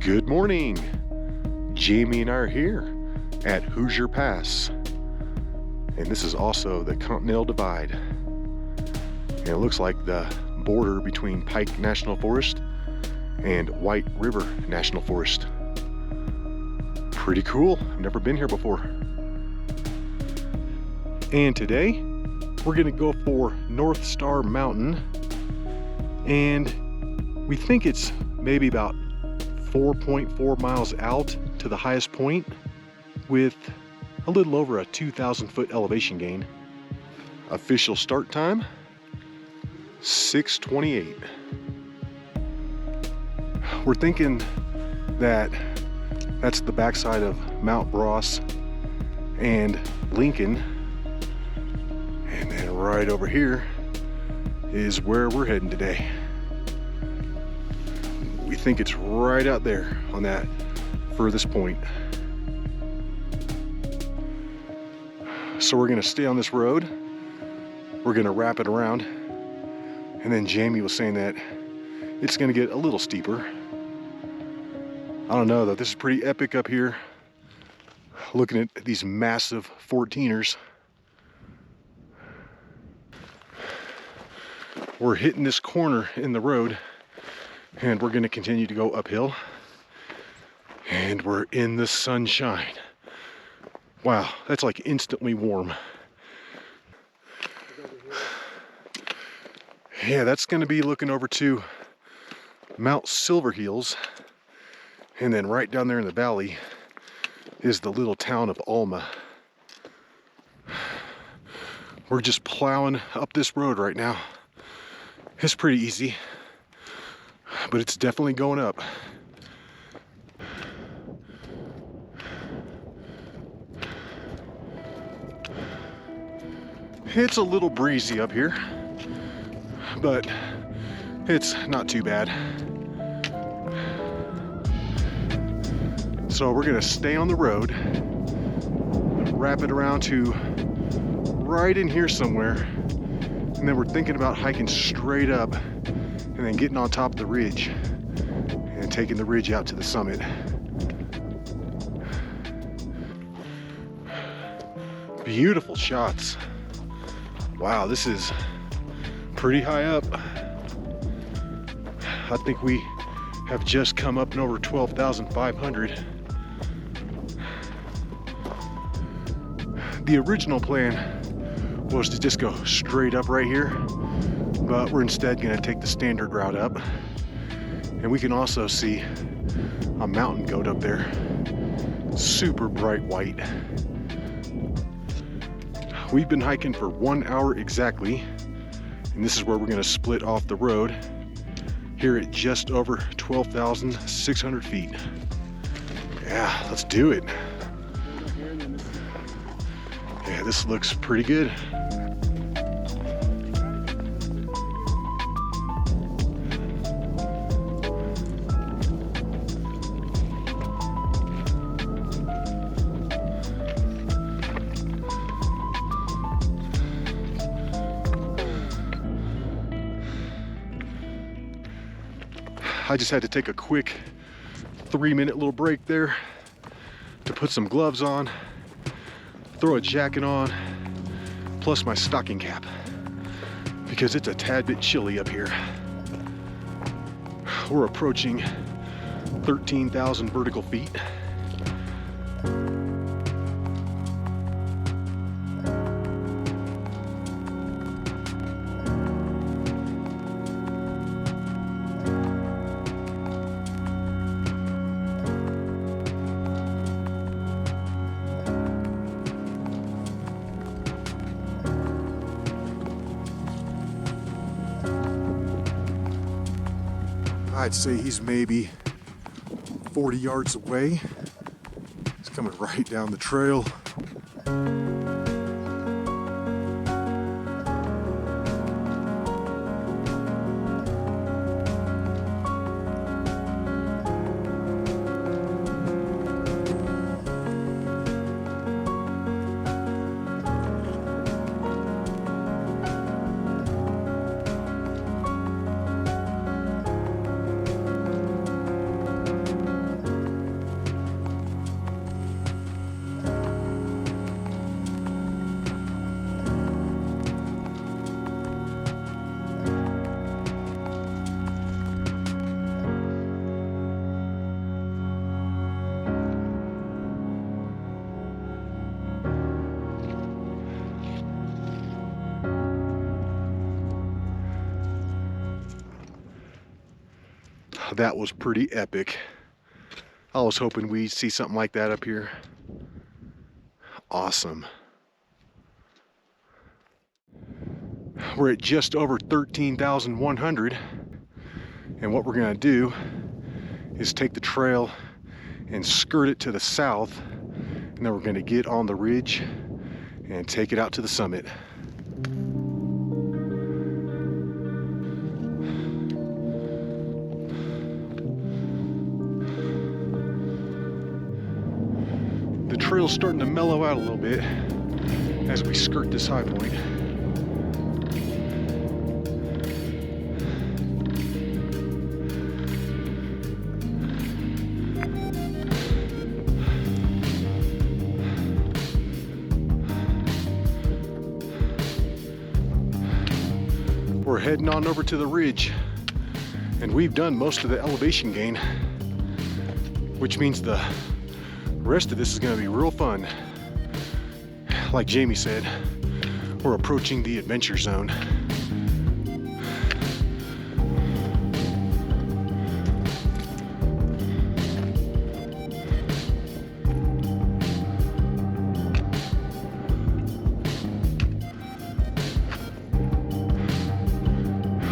Good morning. Jamey and I are here at Hoosier Pass. And this is also the Continental Divide. And it looks like the border between Pike National Forest and White River National Forest. Pretty cool. I've never been here before. And today we're gonna go for North Star Mountain. And we think it's maybe about 4.4 miles out to the highest point with a little over a 2,000 foot elevation gain. Official start time, 6:28. We're thinking that that's the backside of Mount Bross and Lincoln. And then right over here is where we're heading today. We think it's right out there on that furthest point. So we're gonna stay on this road. We're gonna wrap it around. And then Jamey was saying that it's gonna get a little steeper. I don't know though, this is pretty epic up here. Looking at these massive 14ers. We're hitting this corner in the road and we're gonna continue to go uphill. And we're in the sunshine. Wow, that's like instantly warm. Yeah, that's gonna be looking over to Mount Silver Heels. And then right down there in the valley is the little town of Alma. We're just plowing up this road right now. It's pretty easy, but it's definitely going up. It's a little breezy up here, but it's not too bad. So we're gonna stay on the road, wrap it around to right in here somewhere, and then we're thinking about hiking straight up and then getting on top of the ridge and taking the ridge out to the summit. Beautiful shots. Wow, this is pretty high up. I think we have just come up and over 12,500. The original plan was to just go straight up right here, but we're instead gonna take the standard route up. And we can also see a mountain goat up there, super bright white. We've been hiking for 1 hour exactly, and this is where we're gonna split off the road here at just over 12,600 feet. Yeah, let's do it. Yeah, this looks pretty good. I just had to take a quick 3-minute little break there to put some gloves on, throw a jacket on, plus my stocking cap, because it's a tad bit chilly up here. We're approaching 13,000 vertical feet. I'd say he's maybe 40 yards away. He's coming right down the trail. That was pretty epic. I was hoping we'd see something like that up here. Awesome. We're at just over 13,100, and what we're gonna do is take the trail and skirt it to the south, and then we're gonna get on the ridge and take it out to the summit. The trail's starting to mellow out a little bit as we skirt this high point. We're heading on over to the ridge, and we've done most of the elevation gain, which means the rest of this is going to be real fun. Like Jamey said, we're approaching the adventure zone.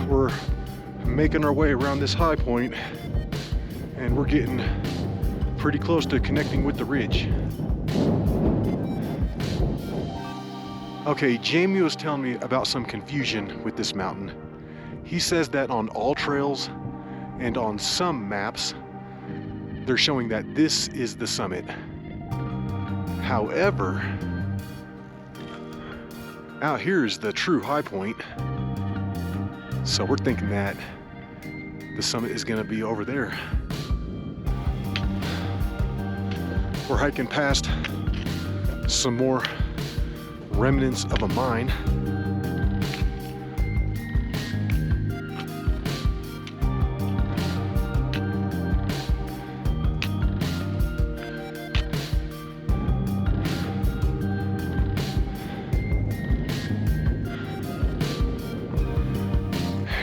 We're making our way around this high point, and we're getting pretty close to connecting with the ridge. Okay, Jamey was telling me about some confusion with this mountain. He says that on all trails and on some maps, they're showing that this is the summit. However, out here is the true high point. So we're thinking that the summit is gonna be over there. We're hiking past some more remnants of a mine.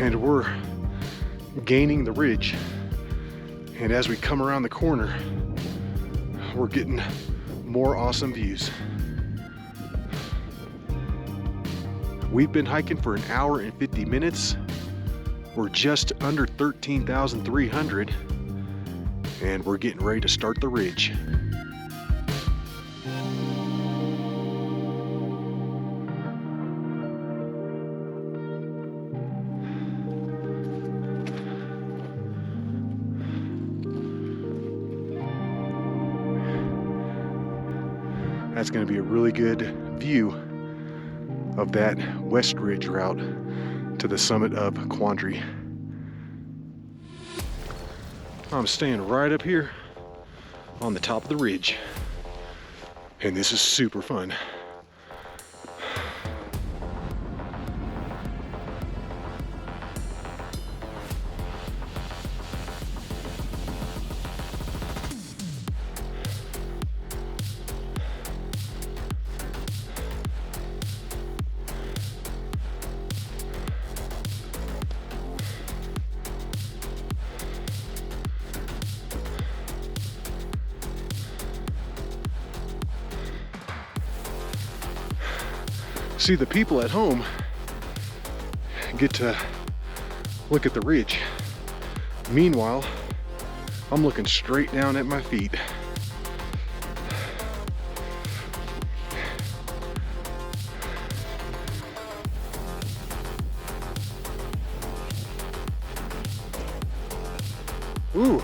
And we're gaining the ridge. And as we come around the corner, we're getting more awesome views. We've been hiking for an hour and 50 minutes. We're just under 13,300, and we're getting ready to start the ridge. That's going to be a really good view of that West Ridge route to the summit of Quandary. I'm staying right up here on the top of the ridge, and this is super fun. See, the people at home get to look at the ridge. Meanwhile, I'm looking straight down at my feet. Ooh.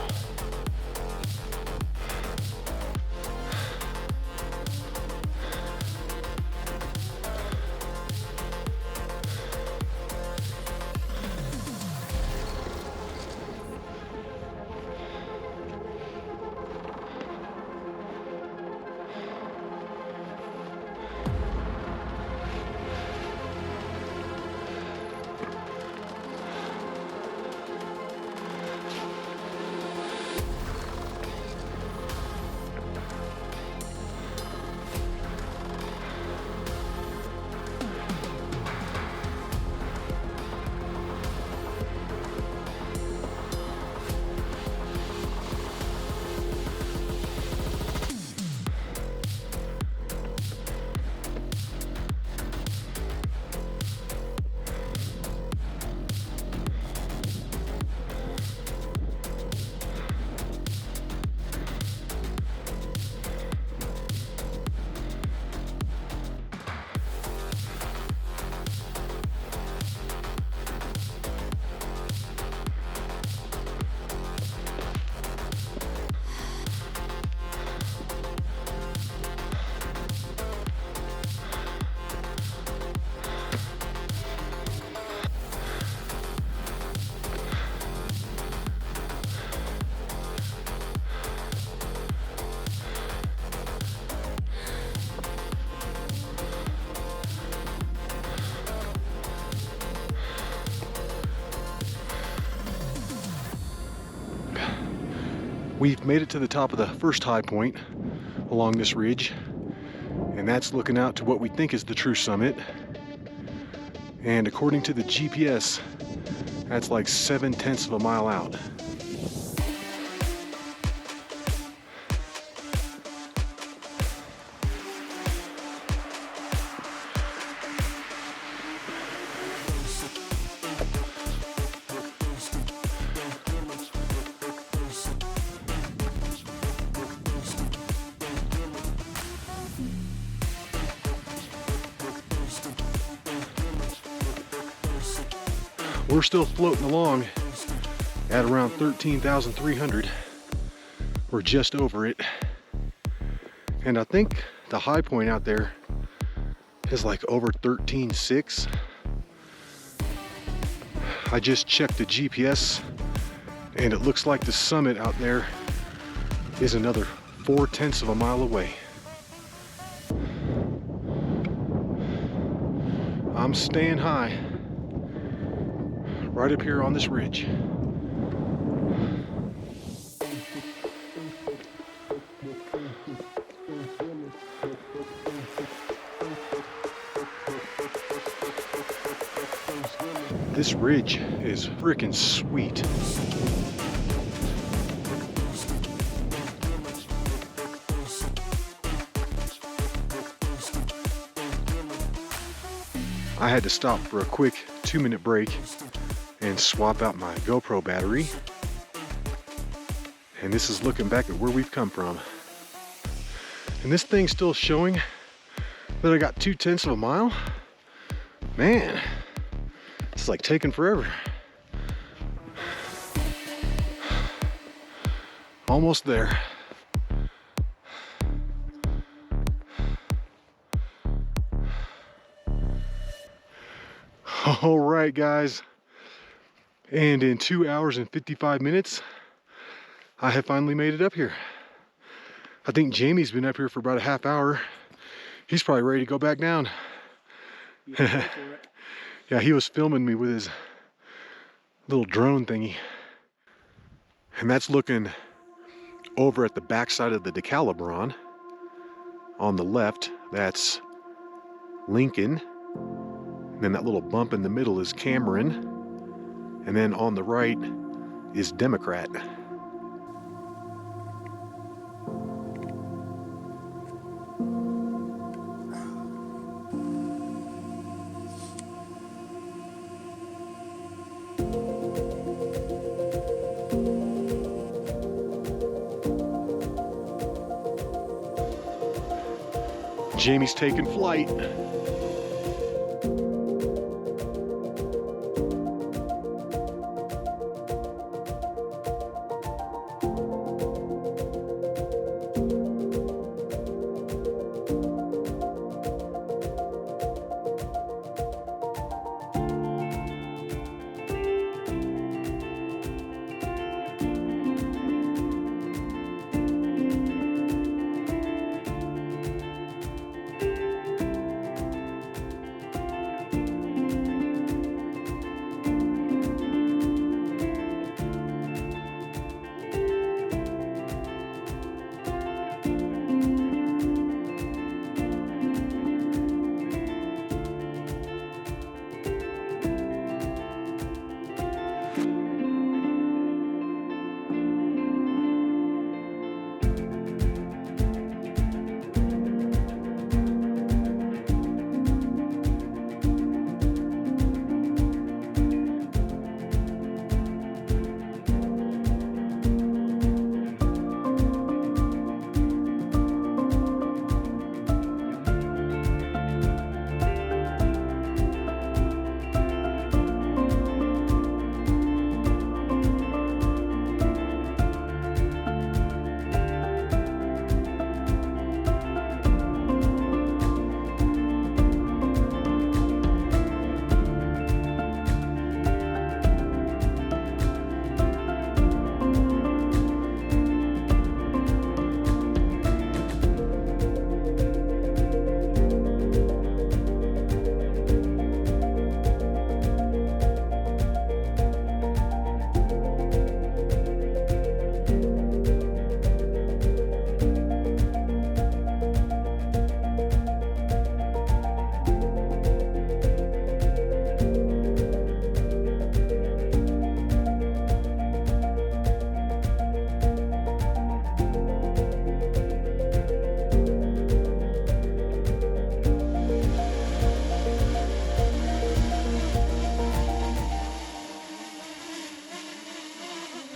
We've made it to the top of the first high point along this ridge, and that's looking out to what we think is the true summit. And according to the GPS, that's like 7/10 of a mile out. We're still floating along at around 13,300. We're just over it. And I think the high point out there is like over 13.6. I just checked the GPS and it looks like the summit out there is another 4/10 of a mile away. I'm staying high right up here on this ridge. This ridge is freaking sweet. I had to stop for a quick 2-minute break and swap out my GoPro battery. And this is looking back at where we've come from. And this thing's still showing that I got 2/10 of a mile. Man, it's like taking forever. Almost there. All right, guys. And in 2 hours and 55 minutes, I have finally made it up here. I think Jamey's been up here for about a half hour. He's probably ready to go back down. Yeah, he was filming me with his little drone thingy. And that's looking over at the backside of the Decalibron. On the left, that's Lincoln. And then that little bump in the middle is Cameron. And then on the right is Democrat. Jamey's taking flight.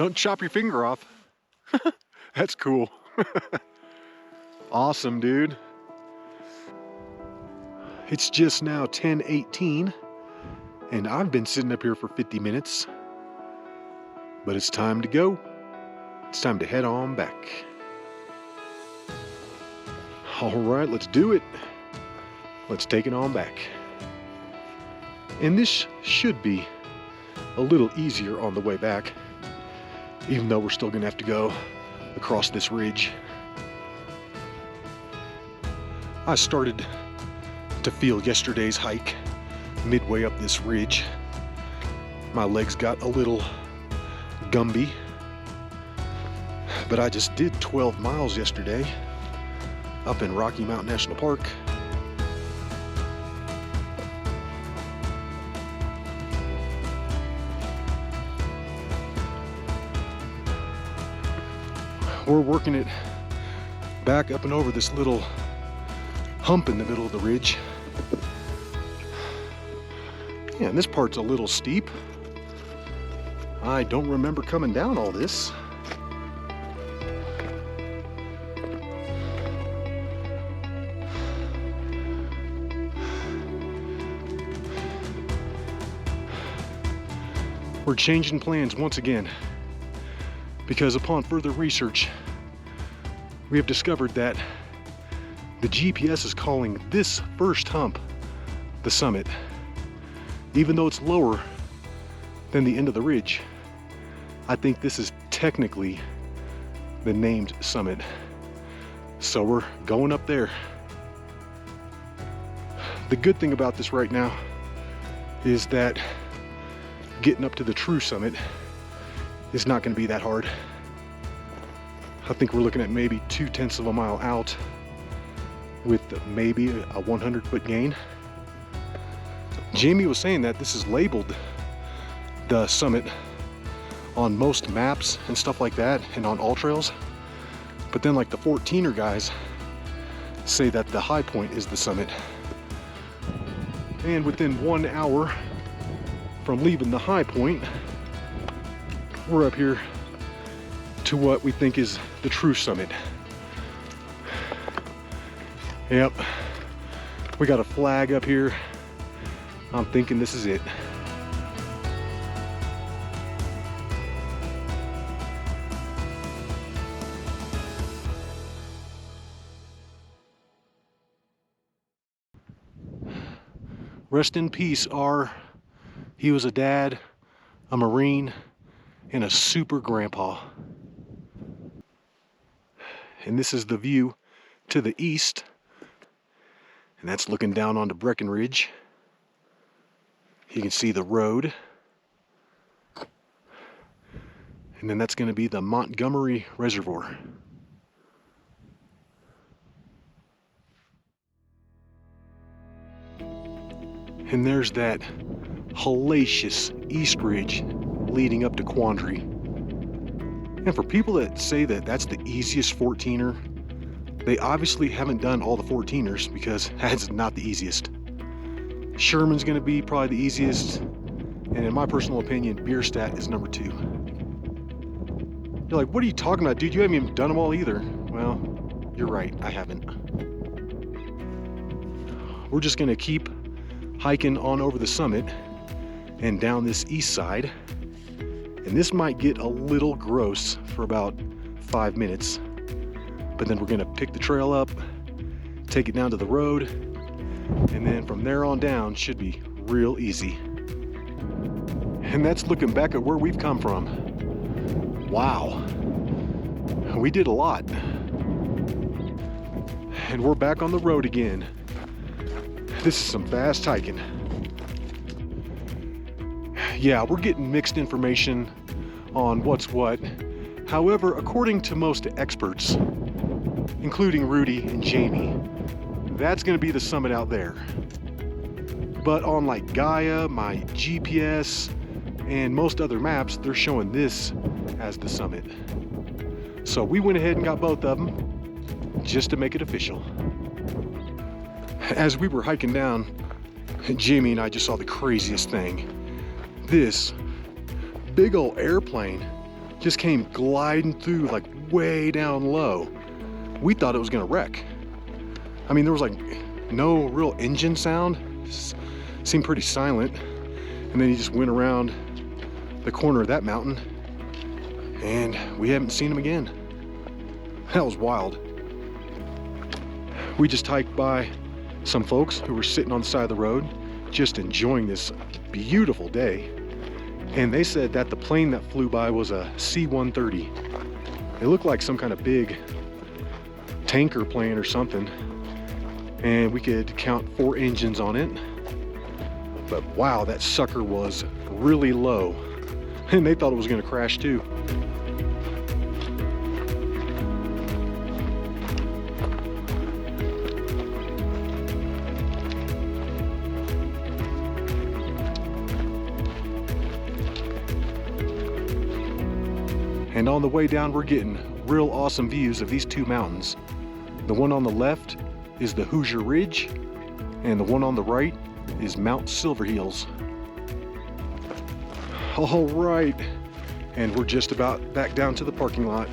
Don't chop your finger off. That's cool. Awesome, dude. It's just now 10:18, and I've been sitting up here for 50 minutes. But it's time to go. It's time to head on back. All right, let's do it. Let's take it on back. And this should be a little easier on the way back, even though we're still gonna have to go across this ridge. I started to feel yesterday's hike midway up this ridge. My legs got a little Gumby, but I just did 12 miles yesterday up in Rocky Mountain National Park. We're working it back up and over this little hump in the middle of the ridge. Yeah, and this part's a little steep. I don't remember coming down all this. We're changing plans once again, because upon further research, we have discovered that the GPS is calling this first hump the summit, even though it's lower than the end of the ridge. I think this is technically the named summit. So we're going up there. The good thing about this right now is that getting up to the true summit is not going to be that hard. I think we're looking at maybe 0.2 of a mile out with maybe a 100-foot gain. Jamey was saying that this is labeled the summit on most maps and stuff like that, and on all trails, but then like the 14er guys say that the high point is the summit. And within 1 hour from leaving the high point, we're up here to what we think is the true summit. Yep, we got a flag up here. I'm thinking this is it. Rest in peace, R. He was a dad, a Marine, and a super grandpa. And this is the view to the east, and that's looking down onto Breckenridge. You can see the road, and then that's going to be the Montgomery Reservoir. And there's that hellacious East Ridge leading up to Quandary. And for people that say that that's the easiest 14er, they obviously haven't done all the 14ers, because that's not the easiest. Sherman's going to be probably the easiest, and in my personal opinion, Bierstadt is number 2. You're like, what are you talking about, dude? You haven't even done them all either. Well, you're right, I haven't. We're just going to keep hiking on over the summit and down this east side, and this might get a little gross for about 5 minutes, but then we're going to pick the trail up, take it down to the road, and then from there on down should be real easy. And that's looking back at where we've come from. Wow, we did a lot, and we're back on the road again. This is some fast hiking. Yeah, we're getting mixed information on what's what. However, according to most experts, including Rudy and Jamey, that's going to be the summit out there. But on like Gaia, my GPS, and most other maps, they're showing this as the summit. So we went ahead and got both of them just to make it official. As we were hiking down, Jamey and I just saw the craziest thing. This big old airplane just came gliding through like way down low. We thought it was gonna wreck. I mean, there was like no real engine sound. Just seemed pretty silent. And then he just went around the corner of that mountain and we haven't seen him again. That was wild. We just hiked by some folks who were sitting on the side of the road, just enjoying this beautiful day. And they said that the plane that flew by was a C-130. It looked like some kind of big tanker plane or something. And we could count 4 engines on it. But wow, that sucker was really low. And they thought it was gonna crash too. And on the way down, we're getting real awesome views of these 2 mountains. The one on the left is the Hoosier Ridge, and the one on the right is Mount Silver Heels. All right, and we're just about back down to the parking lot.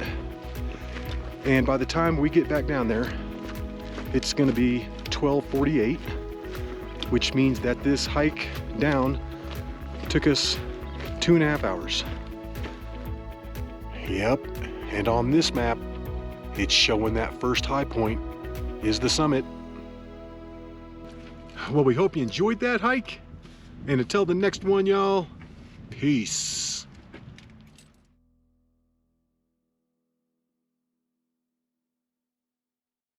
And by the time we get back down there, it's gonna be 12:48, which means that this hike down took us 2.5 hours. Yep, and on this map, it's showing that first high point is the summit. Well, we hope you enjoyed that hike. And until the next one, y'all, peace.